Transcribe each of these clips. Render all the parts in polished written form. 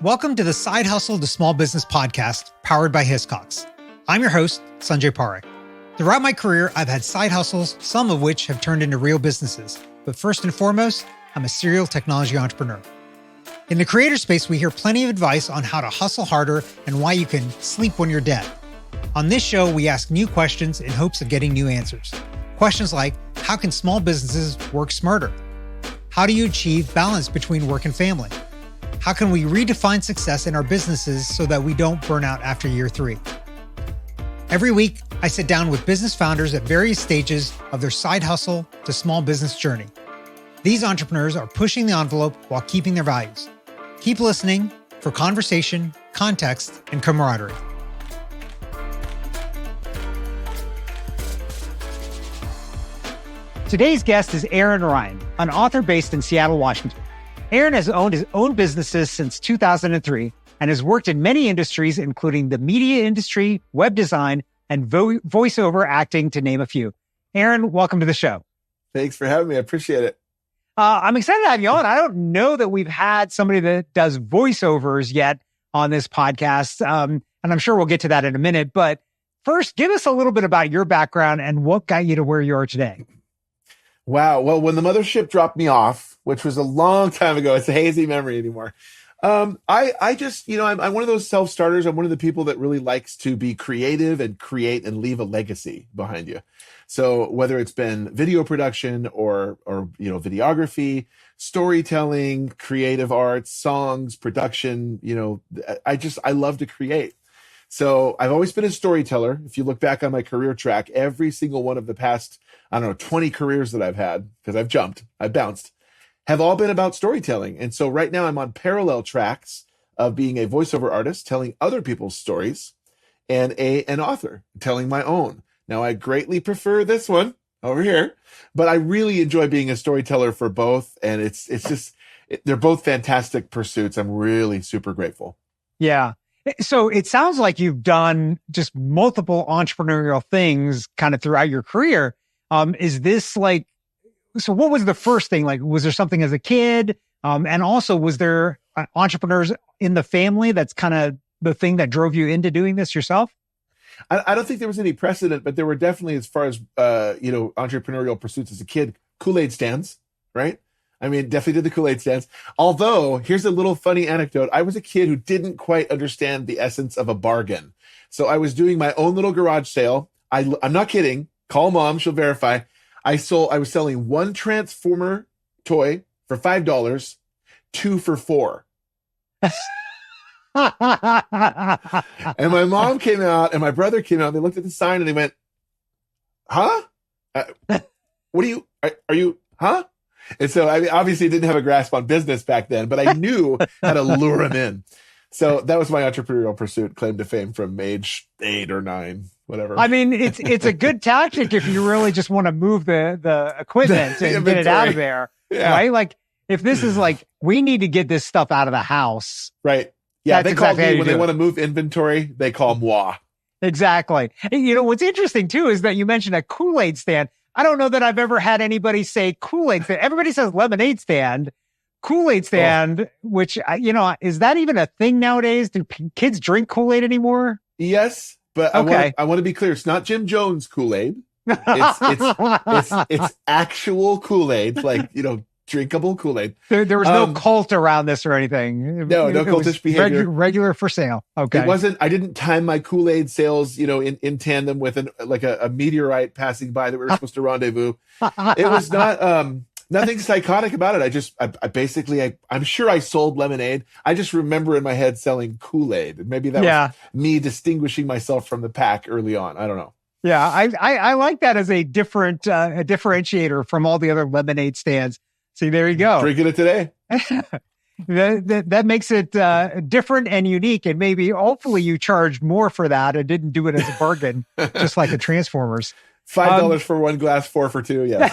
Welcome to the Side Hustle to Small Business podcast powered by Hiscox. I'm your host, Sanjay Parekh. Throughout my career, I've had side hustles, some of which have turned into real businesses. But first and foremost, I'm a serial technology entrepreneur. In the creator space, we hear plenty of advice on how to hustle harder and why you can sleep when you're dead. On this show, we ask new questions in hopes of getting new answers. Questions like, how can small businesses work smarter? How do you achieve balance between work and family? How can we redefine success in our businesses so that we don't burn out after year 3? Every week, I sit down with business founders at various stages of their side hustle to small business journey. These entrepreneurs are pushing the envelope while keeping their values. Keep listening for conversation, context, and camaraderie. Today's guest is Aaron Ryan, an author based in Seattle, Washington. Aaron has owned his own businesses since 2003 and has worked in many industries, including the media industry, web design, and voiceover acting, to name a few. Aaron, welcome to the show. Thanks for having me. I appreciate it. I'm excited to have you on. I don't know that we've had somebody that does voiceovers yet on this podcast, and I'm sure we'll get to that in a minute. But first, give us a little bit about your background and what got you to where you are today. Wow. Well, when the mothership dropped me off, which was a long time ago, it's a hazy memory anymore. I just, I'm one of those self-starters. I'm one of the people that really likes to be creative and create and leave a legacy behind you. So whether it's been video production or videography, storytelling, creative arts, songs, production, I love to create. So I've always been a storyteller. If you look back on my career track, every single one of the past, 20 careers that I've had, because I've bounced, have all been about storytelling. And so right now I'm on parallel tracks of being a voiceover artist, telling other people's stories, and an author telling my own. Now, I greatly prefer this one over here, but I really enjoy being a storyteller for both. And they're both fantastic pursuits. I'm really super grateful. Yeah. So it sounds like you've done just multiple entrepreneurial things kind of throughout your career. Is this so what was the first thing? Was there something as a kid? And also, was there entrepreneurs in the family? That's kind of the thing that drove you into doing this yourself? I don't think there was any precedent, but there were definitely, as far as, entrepreneurial pursuits as a kid, Kool-Aid stands, right? I mean, definitely did the Kool-Aid stands. Although, here's a little funny anecdote. I was a kid who didn't quite understand the essence of a bargain. So I was doing my own little garage sale. I'm not kidding. Call mom, she'll verify. I was selling one Transformer toy for $5, 2 for $4. And my mom came out and my brother came out. They looked at the sign and they went, huh? What are you, huh? And so I obviously didn't have a grasp on business back then, but I knew how to lure him in. So that was my entrepreneurial pursuit, claim to fame from age 8 or 9, whatever. I mean, it's a good tactic if you really just want to move the equipment and get it out of there, right? If this is we need to get this stuff out of the house. Right. Yeah, they call me when they want to move inventory, they call moi. Exactly. What's interesting too is that you mentioned a Kool-Aid stand. I don't know that I've ever had anybody say Kool-Aid stand. Everybody says lemonade stand, Kool-Aid stand, which, is that even a thing nowadays? Do kids drink Kool-Aid anymore? Yes, but okay. I want to be clear. It's not Jim Jones Kool-Aid. It's actual Kool-Aid, drinkable Kool-Aid. There was no cult around this or anything. No cultish behavior. Regular for sale. Okay. It wasn't. I didn't time my Kool-Aid sales, in tandem with a meteorite passing by that we were supposed to rendezvous. It was not nothing psychotic about it. I basically I'm sure I sold lemonade. I just remember in my head selling Kool-Aid, and maybe that was me distinguishing myself from the pack early on. I don't know. Yeah, I like that as a differentiator from all the other lemonade stands. See, there you go. Drinking it today. that makes it different and unique. And maybe, hopefully, you charged more for that and didn't do it as a bargain, just like the Transformers. $5 for one glass, 4 for 2. Yeah.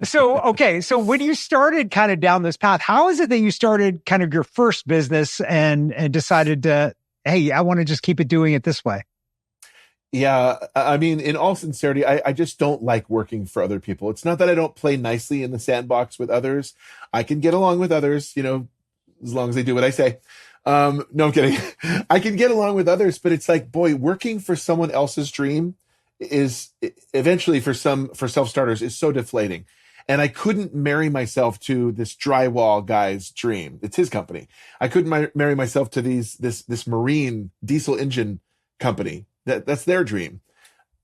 So when you started kind of down this path, how is it that you started kind of your first business and decided to, hey, I want to just keep it doing it this way? Yeah, I mean, in all sincerity, I just don't like working for other people. It's not that I don't play nicely in the sandbox with others. I can get along with others, as long as they do what I say. No, I'm kidding. I can get along with others, but it's like, boy, working for someone else's dream is eventually for self-starters is so deflating. And I couldn't marry myself to this drywall guy's dream. It's his company. I couldn't marry myself to this marine diesel engine company. That's their dream.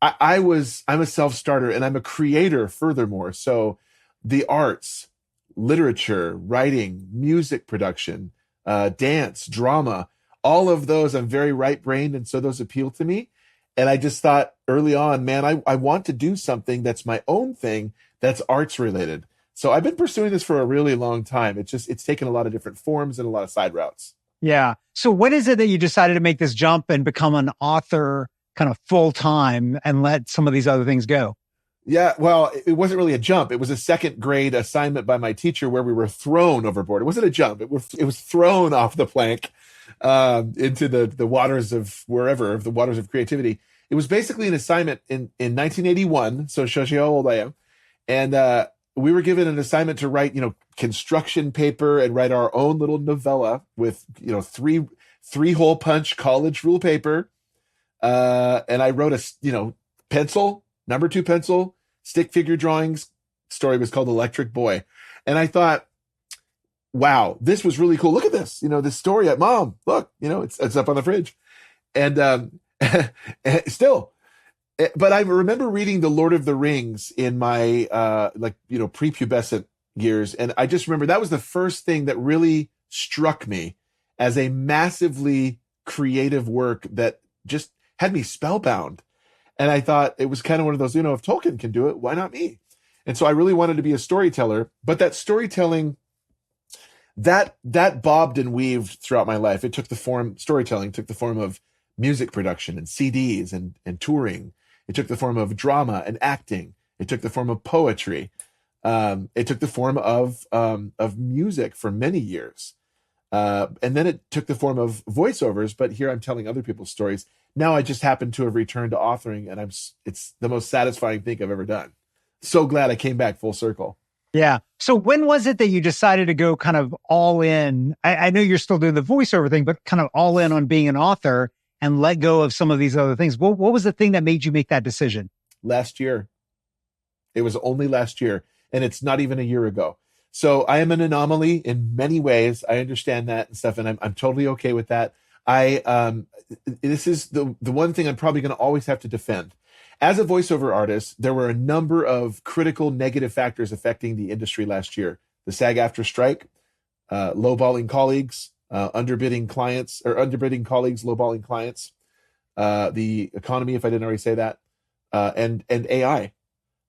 I'm a self-starter and I'm a creator furthermore. So the arts, literature, writing, music production, dance, drama, all of those, I'm very right-brained. And so those appeal to me. And I just thought early on, man, I want to do something that's my own thing that's arts related. So I've been pursuing this for a really long time. It's taken a lot of different forms and a lot of side routes. Yeah. So when is it that you decided to make this jump and become an author kind of full time and let some of these other things go? Yeah, well, it wasn't really a jump. It was a second grade assignment by my teacher where we were thrown overboard. It wasn't a jump. It was thrown off the plank into the waters of wherever, the waters of creativity. It was basically an assignment in 1981. So shows you how old I am. And we were given an assignment to write, construction paper and write our own little novella with, three hole punch college rule paper. And I wrote pencil, number 2 pencil, stick figure drawings. Story was called Electric Boy. And I thought, wow, this was really cool. Look at this, this story at Mom, look, it's up on the fridge. And still, but I remember reading The Lord of the Rings in my, prepubescent years. And I just remember that was the first thing that really struck me as a massively creative work that just had me spellbound. And I thought it was kind of one of those, if Tolkien can do it, why not me? And so I really wanted to be a storyteller, but that storytelling, that bobbed and weaved throughout my life. Storytelling took the form of music production and CDs and touring. It took the form of drama and acting. It took the form of poetry. It took the form of music for many years. And then it took the form of voiceovers, but here I'm telling other people's stories. Now I just happen to have returned to authoring, and it's the most satisfying thing I've ever done. So glad I came back full circle. Yeah. So when was it that you decided to go kind of all in? I know you're still doing the voiceover thing, but kind of all in on being an author and let go of some of these other things. What was the thing that made you make that decision? Last year. It was only last year, and it's not even a year ago. So I am an anomaly in many ways. I understand that and stuff, and I'm totally okay with that. This is the one thing I'm probably going to always have to defend. As a voiceover artist, there were a number of critical negative factors affecting the industry last year. The SAG-AFTRA strike, lowballing colleagues, underbidding colleagues, lowballing clients, the economy, if I didn't already say that, and AI.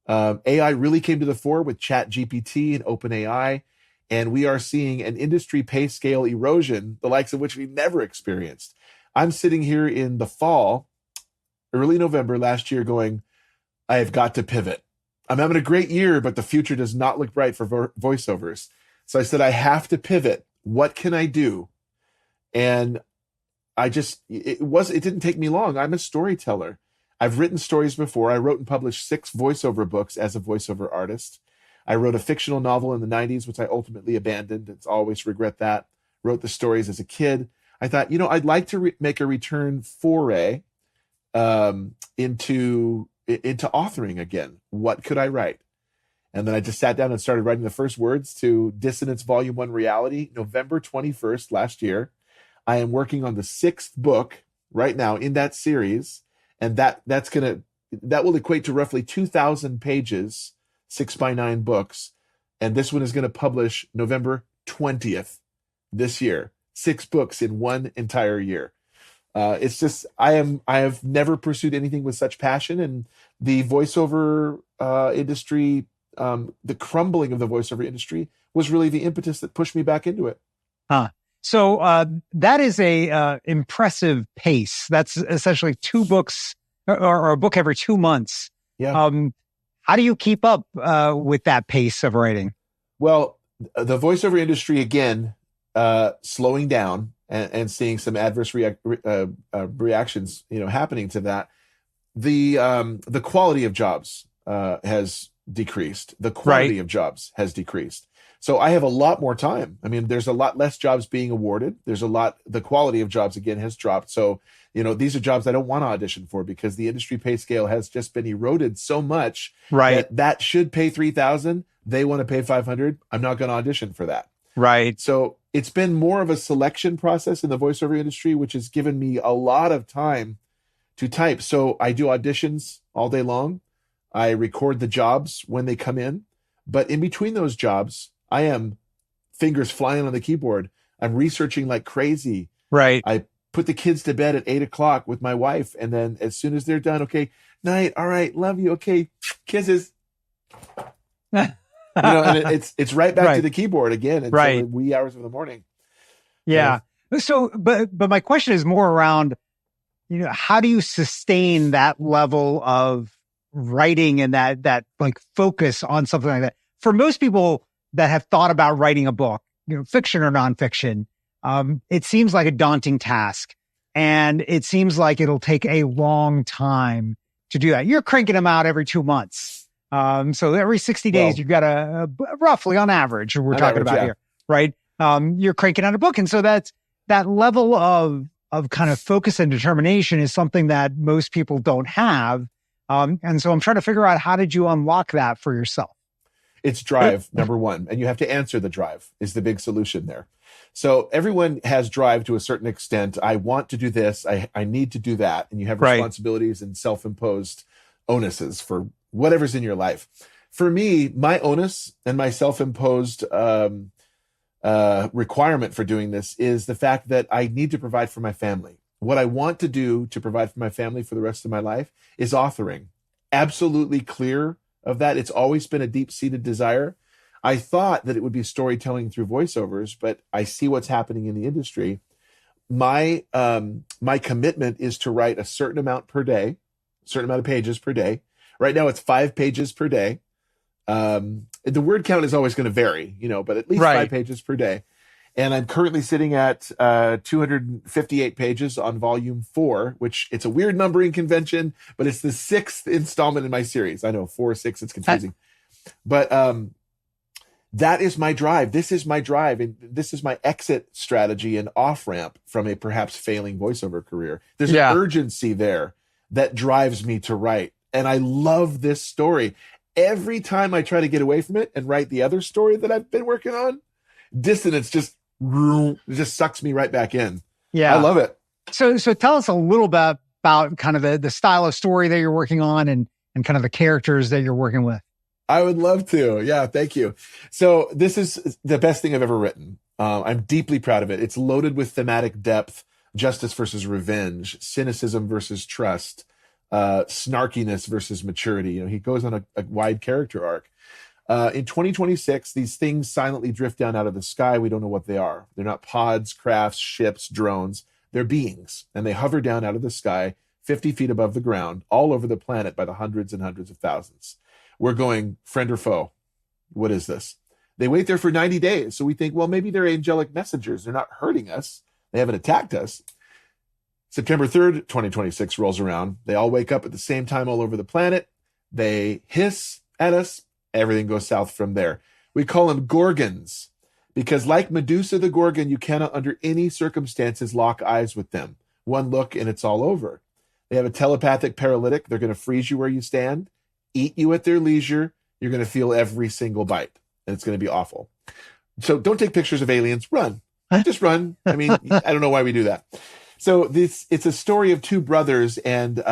AI really came to the fore with ChatGPT and OpenAI, and we are seeing an industry pay scale erosion, the likes of which we've never experienced. I'm sitting here in the fall, early November last year going, I have got to pivot. I'm having a great year, but the future does not look bright for voiceovers. So I said, I have to pivot. What can I do? And it didn't take me long. I'm a storyteller. I've written stories before. I wrote and published 6 voiceover books as a voiceover artist. I wrote a fictional novel in the 90s, which I ultimately abandoned. It's always regret that. Wrote the stories as a kid. I thought, I'd like to make a return foray into authoring again. What could I write? And then I just sat down and started writing the first words to Dissonance Volume 1 Reality, November 21st last year. I am working on the 6th book right now in that series. And that will equate to roughly 2,000 pages, 6x9 books. And this one is going to publish November 20th this year. 6 books in one entire year. It's just, I have never pursued anything with such passion, and the voiceover industry, the crumbling of the voiceover industry was really the impetus that pushed me back into it. Huh. So that is a impressive pace. That's essentially 2 books or a book every 2 months. Yeah. How do you keep up with that pace of writing? Well, the voiceover industry, again, slowing down and seeing some adverse reactions, happening to that. the quality of jobs has decreased. The quantity of jobs has decreased. So I have a lot more time. I mean, there's a lot less jobs being awarded. The quality of jobs again has dropped. So, these are jobs I don't want to audition for because the industry pay scale has just been eroded so much that should pay 3,000. They want to pay 500. I'm not going to audition for that. Right. So it's been more of a selection process in the voiceover industry, which has given me a lot of time to type. So I do auditions all day long. I record the jobs when they come in. But in between those jobs, I am fingers flying on the keyboard. I'm researching like crazy. Right. I put the kids to bed at 8:00 with my wife. And then as soon as they're done, okay, night. All right. Love you. Okay. Kisses. And it's right back to the keyboard again until the wee hours of the morning. Yeah. So, but my question is more around, how do you sustain that level of writing and that like focus on something like that? For most people that have thought about writing a book, fiction or nonfiction, it seems like a daunting task, and it seems like it'll take a long time to do that. You're cranking them out every 2 months. So every 60 days, you've got a roughly on average, we're talking about here, right? You're cranking out a book. And so that level of kind of focus and determination is something that most people don't have. And so I'm trying to figure out, how did you unlock that for yourself? It's drive, number one. And you have to answer the drive is the big solution there. So everyone has drive to a certain extent. I want to do this. I need to do that. And you have responsibilities and self-imposed onuses for whatever's in your life. For me, my onus and my self-imposed requirement for doing this is the fact that I need to provide for my family. What I want to do to provide for my family for the rest of my life is authoring. Absolutely clear of that. It's always been a deep-seated desire. I thought that it would be storytelling through voiceovers, but I see what's happening in the industry. My commitment is to write a certain amount per day, a certain amount of pages per day. Right now, it's 5 pages per day. The word count is always going to vary, but at least 5 pages per day. And I'm currently sitting at 258 pages on volume 4, which it's a weird numbering convention, but it's the 6th installment in my series. I know 4, 6, it's confusing. But that is my drive. This is my drive. And this is my exit strategy and off-ramp from a perhaps failing voiceover career. There's an urgency there that drives me to write. And I love this story. Every time I try to get away from it and write the other story that I've been working on, Dissonance just sucks me right back in. Yeah. I love it. So tell us a little bit about kind of the style of story that you're working on and kind of the characters that you're working with. I would love to. Yeah, thank you. So this is the best thing I've ever written. I'm deeply proud of it. It's loaded with thematic depth, justice versus revenge, cynicism versus trust, snarkiness versus maturity. He goes on a wide character arc. In 2026, these things silently drift down out of the sky. We don't know what they are. They're not pods, crafts, ships, drones. They're beings, and they hover down out of the sky 50 feet above the ground, all over the planet by the hundreds and hundreds of thousands. We're going, friend or foe? What is this? They wait there for 90 days. So we think, well, maybe they're angelic messengers. They're not hurting us. They haven't attacked us. September 3rd, 2026 rolls around. They all wake up at the same time all over the planet. They hiss at us. Everything goes south from there. We call them Gorgons because, like Medusa the Gorgon, you cannot under any circumstances lock eyes with them. One look and it's all over. They have a telepathic paralytic. They're going to freeze you where you stand, eat you at their leisure. You're going to feel every single bite, and it's going to be awful. So don't take pictures of aliens. Run. Just run. I mean, I don't know why we do that. So it's a story of two brothers and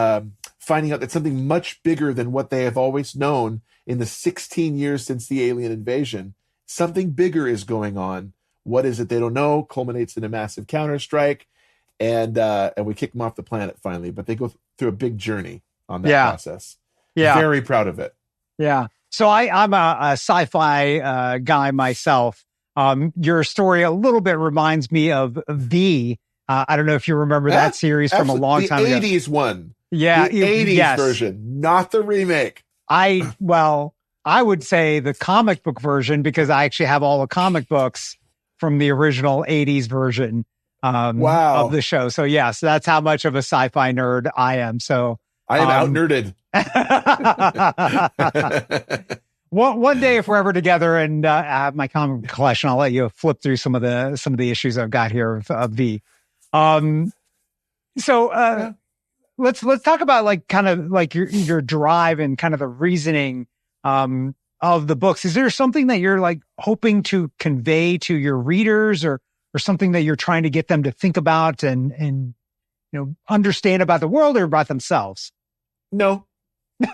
finding out that something much bigger than what they have always known in the 16 years since the alien invasion, something bigger is going on. What is it? They don't know. Culminates in a massive counterstrike, and we kick them off the planet finally. But they go through a big journey on that process. Yeah, very proud of it. Yeah. So I'm a sci-fi guy myself. Your story a little bit reminds me of V. I don't know if you remember that series from a long time ago. The 80s one. Yeah. The 80s version, not the remake. I would say the comic book version because I actually have all the comic books from the original 80s version of the show. So so that's how much of a sci-fi nerd I am. So I am out nerded. One day, if we're ever together and I have my comic collection, I'll let you flip through some of the issues I've got here of V. Let's talk about like kind of like your drive and kind of the reasoning of the books. Is there something that you're like hoping to convey to your readers, or something that you're trying to get them to think about and understand about the world or about themselves? No,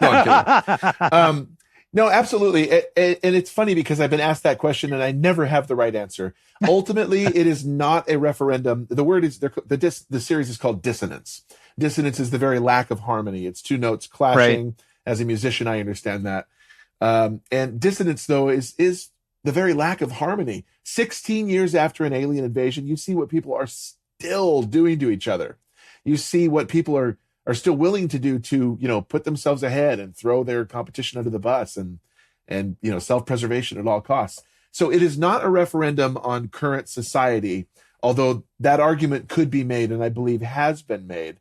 I'm kidding. No, absolutely. And it's funny because I've been asked that question and I never have the right answer. Ultimately, it is not a referendum. The word is, the series is called Dissonance. Dissonance is the very lack of harmony. It's two notes clashing. Right. As a musician, I understand that. And dissonance, though, is the very lack of harmony. 16 years after an alien invasion, you see what people are still doing to each other. You see what people are still willing to do to, put themselves ahead and throw their competition under the bus and self-preservation at all costs. So it is not a referendum on current society, although that argument could be made, and I believe has been made.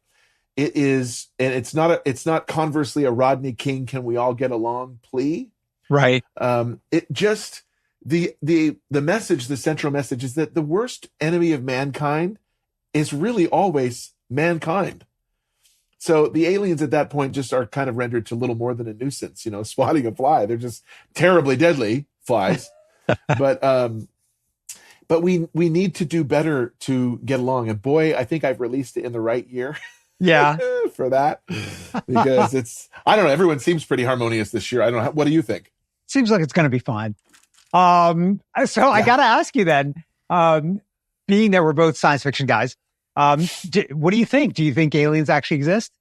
It is, and it's not conversely a Rodney King, can we all get along plea? Right. It just, the message, the central message is that the worst enemy of mankind is really always mankind. So the aliens at that point just are kind of rendered to little more than a nuisance, swatting a fly. They're just terribly deadly flies. But we need to do better to get along. And boy, I think I've released it in the right year. Yeah. For that, because I don't know, everyone seems pretty harmonious this year. I don't know. What do you think? Seems like it's going to be fine. I got to ask you then, being that we're both science fiction guys, what do you think? Do you think aliens actually exist?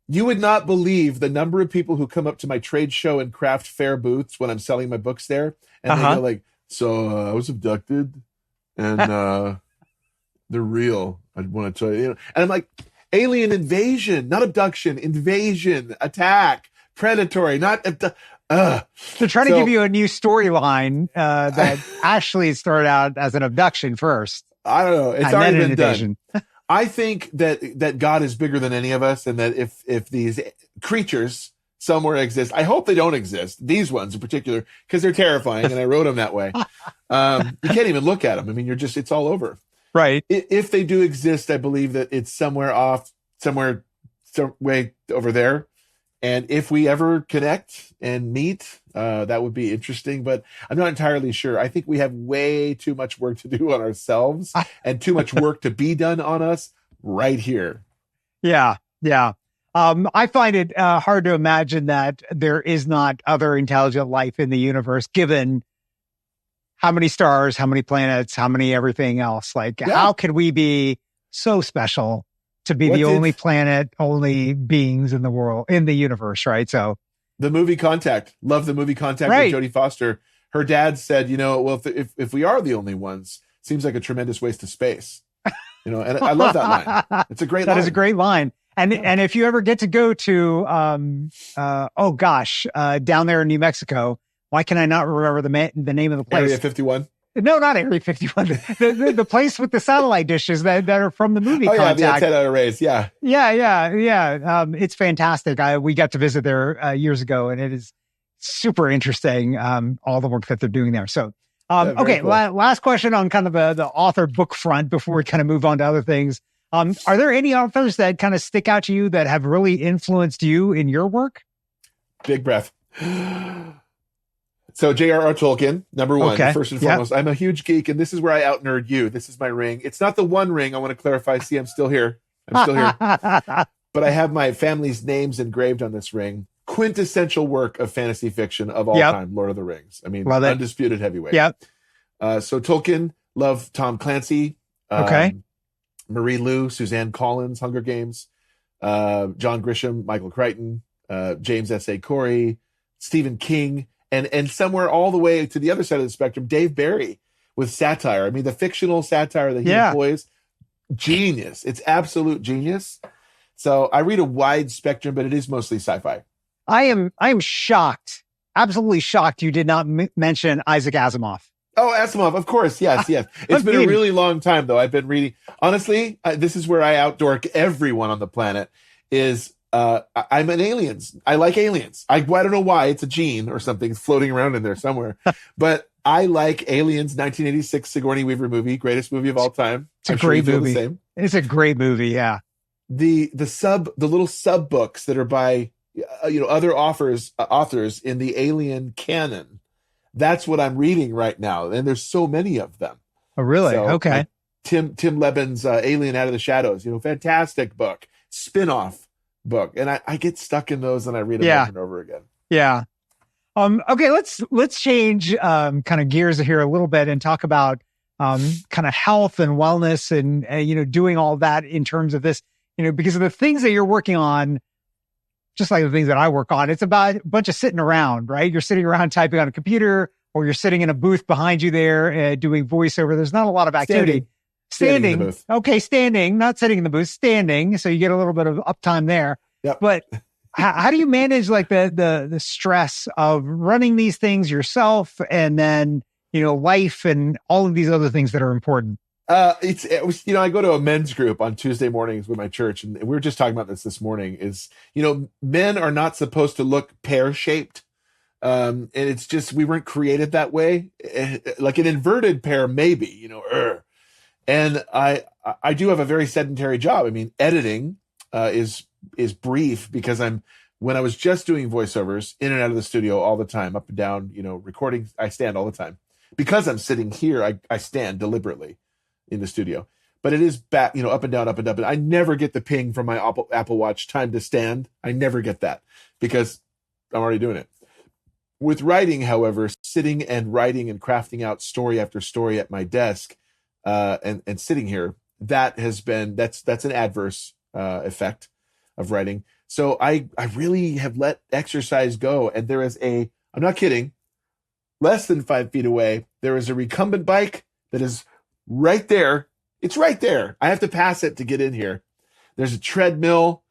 You would not believe the number of people who come up to my trade show and craft fair booths when I'm selling my books there. And they go like, so I was abducted and they're real. I want to tell you. And I'm like, alien invasion, not abduction, invasion, attack, predatory, not They're trying to give you a new storyline that actually started out as an abduction first. I don't know. It's already been done. I think that God is bigger than any of us, and that if these creatures somewhere exist, I hope they don't exist. These ones in particular, because they're terrifying, and I wrote them that way. You can't even look at them. I mean, it's all over. Right. If they do exist, I believe that it's somewhere way over there. And if we ever connect and meet, that would be interesting, but I'm not entirely sure. I think we have way too much work to do on ourselves and too much work to be done on us right here. Yeah. Yeah. I find it hard to imagine that there is not other intelligent life in the universe, given how many stars, how many planets, how many everything else. Like, how could we be so special to be the only planet, only beings in the world, in the universe, right? So the movie Contact, love the movie Contact with Jodie Foster. Her dad said, well, if we are the only ones, seems like a tremendous waste of space. And I love that line. It's a great line. That is a great line. And if you ever get to go to, down there in New Mexico, why can I not remember the name of the place? Area 51? No, not Area 51. the place with the satellite dishes that are from the movie Contact. Yeah, the antenna arrays, yeah. Yeah. It's fantastic. We got to visit there years ago, and it is super interesting, all the work that they're doing there. So, okay, cool. Last question on kind of the author book front before we kind of move on to other things. Are there any authors that kind of stick out to you that have really influenced you in your work? Big breath. So J.R.R. Tolkien, number one, first and foremost. I'm a huge geek, and this is where I out-nerd you. This is my ring. It's not the one ring. I want to clarify. See, I'm still here. But I have my family's names engraved on this ring. Quintessential work of fantasy fiction of all time, Lord of the Rings. I mean, undisputed heavyweight. Yep. So Tolkien, love Tom Clancy. Marie Lu, Suzanne Collins, Hunger Games. John Grisham, Michael Crichton, James S.A. Corey, Stephen King. And somewhere all the way to the other side of the spectrum, Dave Barry with satire. I mean, the fictional satire that he employs, genius. It's absolute genius. So I read a wide spectrum, but it is mostly sci-fi. I am shocked, absolutely shocked you did not mention Isaac Asimov. Oh, Asimov, of course. Yes. It's been a really long time, though. I've been reading. Honestly, this is where I outdork everyone on the planet. is I'm an aliens. I like aliens. I don't know why. It's a gene or something floating around in there somewhere. But I like Aliens, 1986 Sigourney Weaver movie, greatest movie of all time. It's a great movie. The same. It's a great movie. Yeah. The little sub books that are by other authors in the Alien canon. That's what I'm reading right now, and there's so many of them. Oh, really? So, okay. Like Tim Lebbon's Alien Out of the Shadows, fantastic book, spin-off book, and I get stuck in those and I read them over and over again. Yeah. Okay, let's change kind of gears here a little bit and talk about kind of health and wellness and doing all that in terms of this, because of the things that you're working on. Just like the things that I work on, it's about a bunch of sitting around, right? You're sitting around typing on a computer, or you're sitting in a booth behind you there doing voiceover. There's not a lot of activity. Standing in the booth. Okay, standing, not sitting in the booth, standing. So you get a little bit of uptime there. Yep. But how do you manage like the stress of running these things yourself, and then life and all of these other things that are important? I go to a men's group on Tuesday mornings with my church, and we were just talking about this morning. Is men are not supposed to look pear-shaped, and it's just we weren't created that way. Like an inverted pear, maybe And I do have a very sedentary job. I mean, editing is brief because when I was just doing voiceovers in and out of the studio all the time, up and down, recording, I stand all the time. Because I'm sitting here, I stand deliberately in the studio, but it is back, up and down, up and up. And I never get the ping from my Apple Watch time to stand. I never get that because I'm already doing it. With writing, however, sitting and writing and crafting out story after story at my desk, and sitting here, that's an adverse effect of writing. So I really have let exercise go. And there is I'm not kidding, less than 5 feet away, there is a recumbent bike that is right there. It's right there. I have to pass it to get in here. There's a treadmill,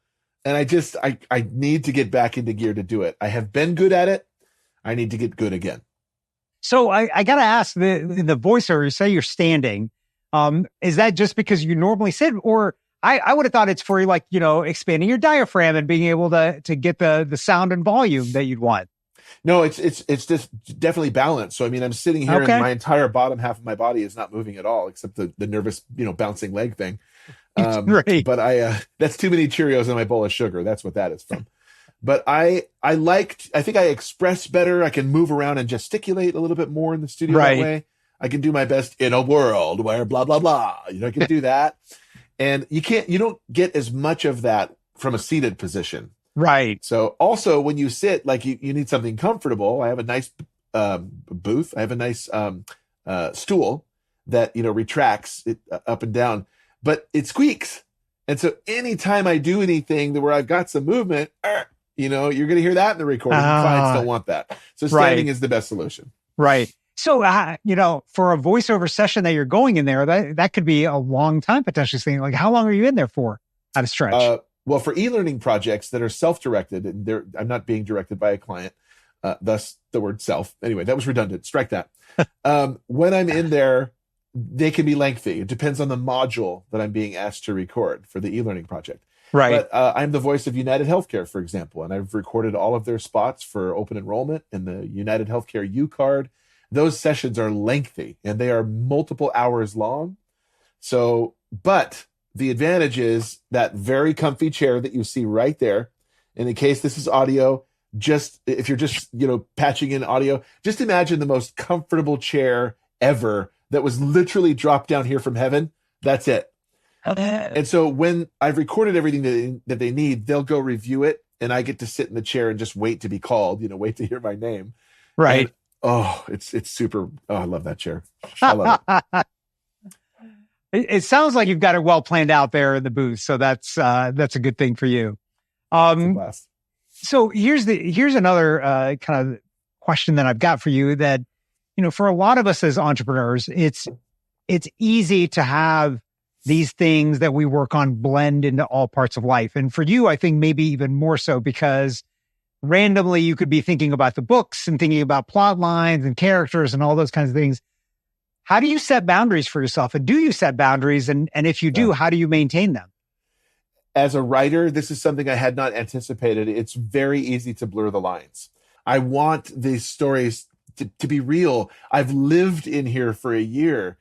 and I need to get back into gear to do it. I have been good at it. I need to get good again. So I got to ask, the voiceover, you say you're standing. Is that just because you normally sit, or I would have thought it's for like, expanding your diaphragm and being able to get the sound and volume that you'd want? No, it's just definitely balanced. So, I mean, I'm sitting here and my entire bottom half of my body is not moving at all, except the nervous, bouncing leg thing. Right. But that's too many Cheerios in my bowl of sugar. That's what that is from. But I think I express better. I can move around and gesticulate a little bit more in the studio that way. I can do my best in a world where blah, blah, blah. I can do that. And you don't get as much of that from a seated position. Right. So also when you sit, like you need something comfortable. I have a nice booth. I have a nice stool that, retracts it up and down, but it squeaks. And so anytime I do anything where I've got some movement, you're going to hear that in the recording. Clients don't want that. So standing is the best solution. Right. So, for a voiceover session that you're going in there, that could be a long time potentially. Like, how long are you in there for at a stretch? Well, for e-learning projects that are self-directed, and I'm not being directed by a client, thus the word self. Anyway, that was redundant. Strike that. When I'm in there, they can be lengthy. It depends on the module that I'm being asked to record for the e-learning project. Right. But I'm the voice of United Healthcare, for example, and I've recorded all of their spots for open enrollment and the United Healthcare U card. Those sessions are lengthy and they are multiple hours long. So, but the advantage is that very comfy chair that you see right there. And in case this is audio, if you're just, patching in audio, just imagine the most comfortable chair ever that was literally dropped down here from heaven. That's it. And so when I've recorded everything that they need, they'll go review it. And I get to sit in the chair and just wait to be called, wait to hear my name. Right. And, it's super. Oh, I love that chair. I love it. It sounds like you've got it well planned out there in the booth. So that's a good thing for you. So here's another kind of question that I've got for you that, for a lot of us as entrepreneurs, it's easy to have these things that we work on blend into all parts of life. And for you, I think maybe even more so because randomly you could be thinking about the books and thinking about plot lines and characters and all those kinds of things. How do you set boundaries for yourself? And do you set boundaries? And if you do, how do you maintain them? as a writer, this is something I had not anticipated. It's very easy to blur the lines. I want these stories to be real. I've lived in here for a year.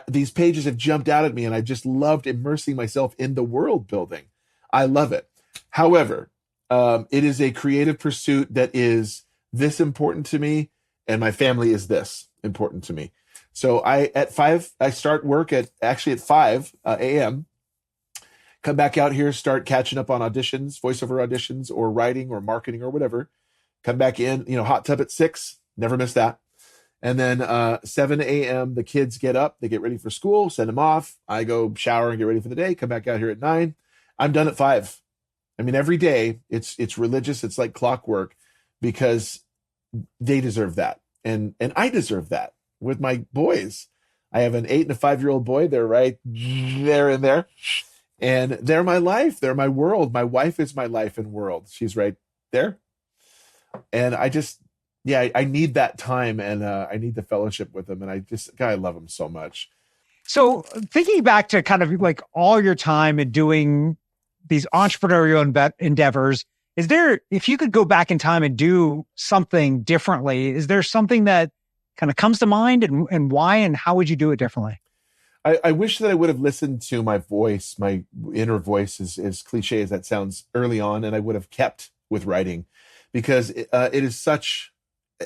These pages have jumped out at me, and I just loved immersing myself in the world building. I love it. However, it is a creative pursuit that is this important to me, and my family is this important to me. So at 5, I start work at 5 a.m., come back out here, start catching up on auditions, voiceover auditions, or writing or marketing or whatever. Come back in, hot tub at 6, never miss that. And then 7 a.m., the kids get up, they get ready for school, send them off. I go shower and get ready for the day, come back out here at 9. I'm done at 5. I mean, every day it's religious. It's like clockwork, because they deserve that. And I deserve that with my boys. I have an 8 and a 5-year-old boy. They're right there in there. And they're my life. They're my world. My wife is my life and world. She's right there. And I just, I need that time, and I need the fellowship with them. And I love them so much. So thinking back to kind of like all your time and doing these entrepreneurial endeavors, if you could go back in time and do something differently, is there something that kind of comes to mind, and why, and how would you do it differently? I wish that I would have listened to my voice, my inner voice, as cliche as that sounds, early on, and I would have kept with writing, because it is such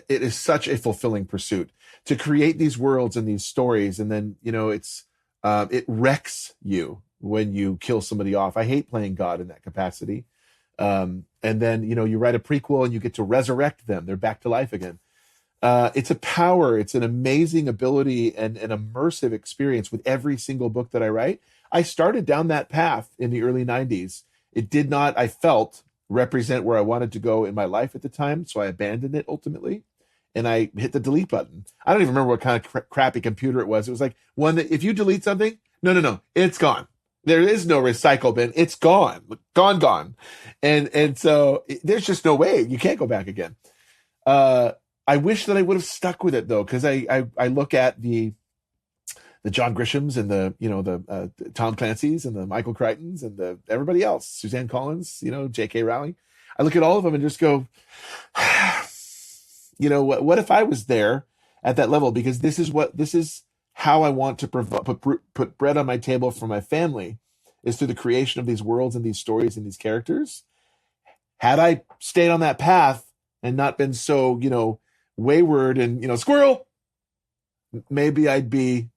a fulfilling pursuit to create these worlds and these stories. And then, it wrecks you when you kill somebody off. I hate playing God in that capacity. And then, you write a prequel and you get to resurrect them. They're back to life again. It's a power. It's an amazing ability and an immersive experience with every single book that I write. I started down that path in the early 90s. It did not, I felt, represent where I wanted to go in my life at the time. So I abandoned it ultimately, and I hit the delete button. I don't even remember what kind of crappy computer it was. It was like one that if you delete something, no, it's gone. There is no recycle bin. It's gone. And so there's just no way. You can't go back again. I wish that I would have stuck with it, though, because I look at the John Grishams and the Tom Clancy's and the Michael Crichtons and the everybody else, Suzanne Collins, J.K. Rowling. I look at all of them and just go, what if I was there at that level? Because this is how I want to put bread on my table for my family, is through the creation of these worlds and these stories and these characters. Had I stayed on that path and not been so, wayward and, squirrel, maybe I'd be,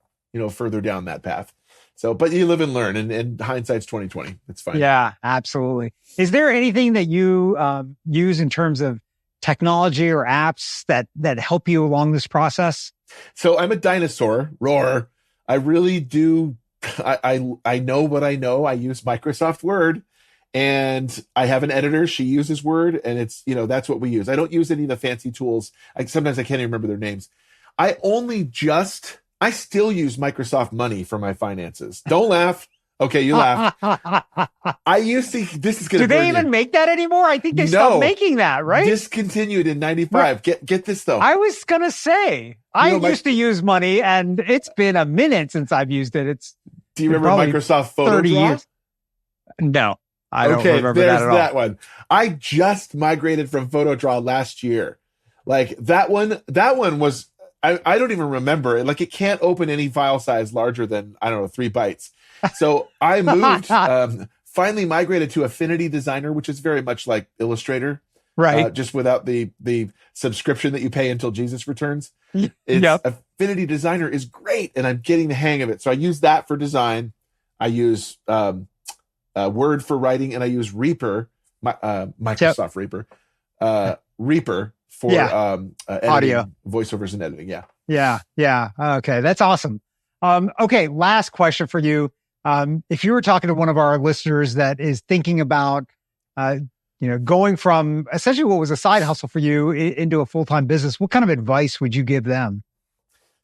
further down that path. So, but you live and learn, and hindsight's 2020. It's fine. Yeah, absolutely. Is there anything that you use in terms of technology or apps that help you along this process? So I'm a dinosaur. Roar. I really do. I know what I know. I use Microsoft Word, and I have an editor. She uses Word, and it's, that's what we use. I don't use any of the fancy tools. Sometimes I can't even remember their names. I still use Microsoft Money for my finances. Don't laugh. Okay, you laugh. I used to, this is going to Do they even make that anymore? I think they stopped making that, right? Discontinued in 95. Right. Get this though. I was going to say, I used to use Money, and it's been a minute since I've used it. Do you remember Microsoft Photo 30 Draw? Years? No, I don't remember that at all. That one. I just migrated from Photo Draw last year. Like that one was, I don't even remember it. Like it can't open any file size larger than, 3 bytes. So I moved, finally migrated to Affinity Designer, which is very much like Illustrator, right? Just without the subscription that you pay until Jesus returns. Affinity Designer is great, and I'm getting the hang of it. So I use that for design. I use Word for writing, and I use Reaper, Microsoft Reaper, Reaper for editing, audio, voiceovers, and editing. Yeah. Okay, that's awesome. Okay, last question for you. If you were talking to one of our listeners that is thinking about, going from essentially what was a side hustle for you into a full-time business, what kind of advice would you give them?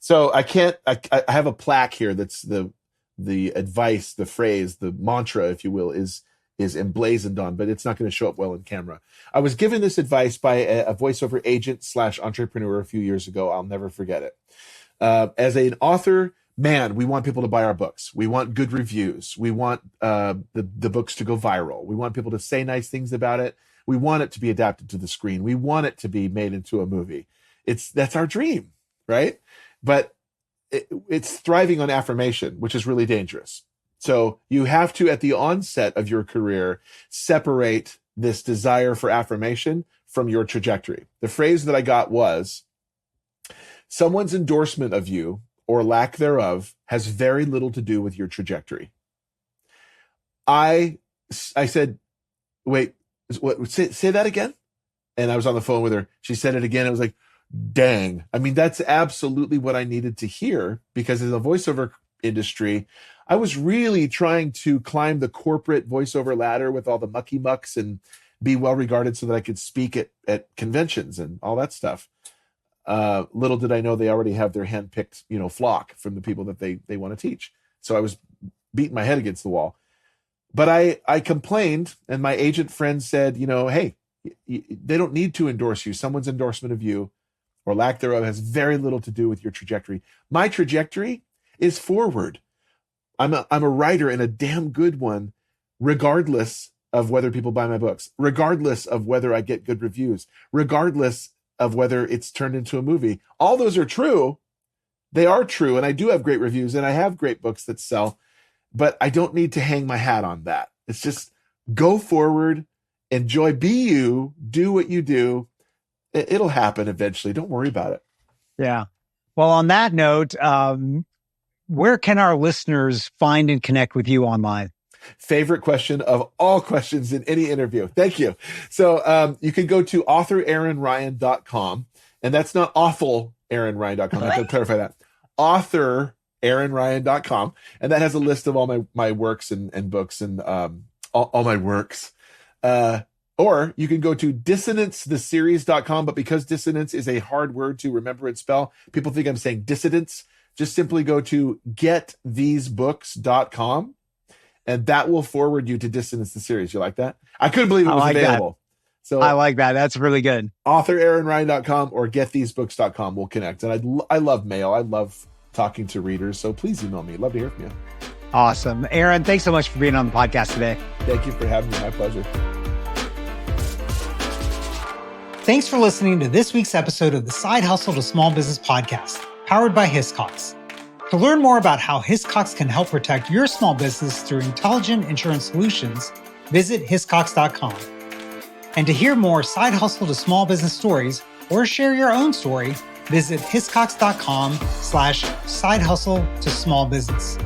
So I have a plaque here that's the advice, the phrase, the mantra, if you will, is emblazoned on, but it's not going to show up well in camera. I was given this advice by a voiceover agent / entrepreneur a few years ago. I'll never forget it. As an author, man, we want people to buy our books. We want good reviews. We want the books to go viral. We want people to say nice things about it. We want it to be adapted to the screen. We want it to be made into a movie. That's our dream, right? But it's thriving on affirmation, which is really dangerous. So you have to, at the onset of your career, separate this desire for affirmation from your trajectory. The phrase that I got was, someone's endorsement of you or lack thereof has very little to do with your trajectory. I said, wait, what, say that again? And I was on the phone with her. She said it again. I was like, dang. I mean, that's absolutely what I needed to hear, because as a voiceover industry, I was really trying to climb the corporate voiceover ladder with all the mucky mucks and be well regarded so that I could speak at conventions and all that stuff. Little did I know they already have their handpicked, flock from the people that they want to teach. So I was beating my head against the wall. But I complained, and my agent friend said, hey, they don't need to endorse you. Someone's endorsement of you or lack thereof has very little to do with your trajectory. My trajectory is forward. I'm a writer, and a damn good one, regardless of whether people buy my books, regardless of whether I get good reviews, regardless of whether it's turned into a movie. All those are true. They are true. And I do have great reviews, and I have great books that sell, but I don't need to hang my hat on that. It's just go forward, enjoy, be you, do what you do. It'll happen eventually. Don't worry about it. Yeah. Well, on that note, where can our listeners find and connect with you online? Favorite question of all questions in any interview. Thank you. So you can go to authoraaronryan.com, and that's not awfulaaronryan.com. I have to clarify that. authoraaronryan.com, and that has a list of all my works and books and all my works. Or you can go to dissonancetheseries.com, but because dissonance is a hard word to remember and spell, people think I'm saying dissidence. Just simply go to getthesebooks.com, and that will forward you to Dissonance the Series. You like that? I couldn't believe it was available. So I like that. That's really good. authoraaronryan.com or getthesebooks.com will connect. And I love mail. I love talking to readers. So please email me. Love to hear from you. Awesome. Aaron, thanks so much for being on the podcast today. Thank you for having me. My pleasure. Thanks for listening to this week's episode of the Side Hustle to Small Business podcast, powered by Hiscox. To learn more about how Hiscox can help protect your small business through intelligent insurance solutions, visit hiscox.com. And to hear more Side Hustle to Small Business stories or share your own story, visit hiscox.com/side hustle to small business.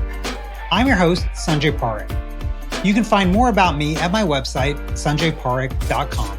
I'm your host, Sanjay Parekh. You can find more about me at my website, sanjayparekh.com.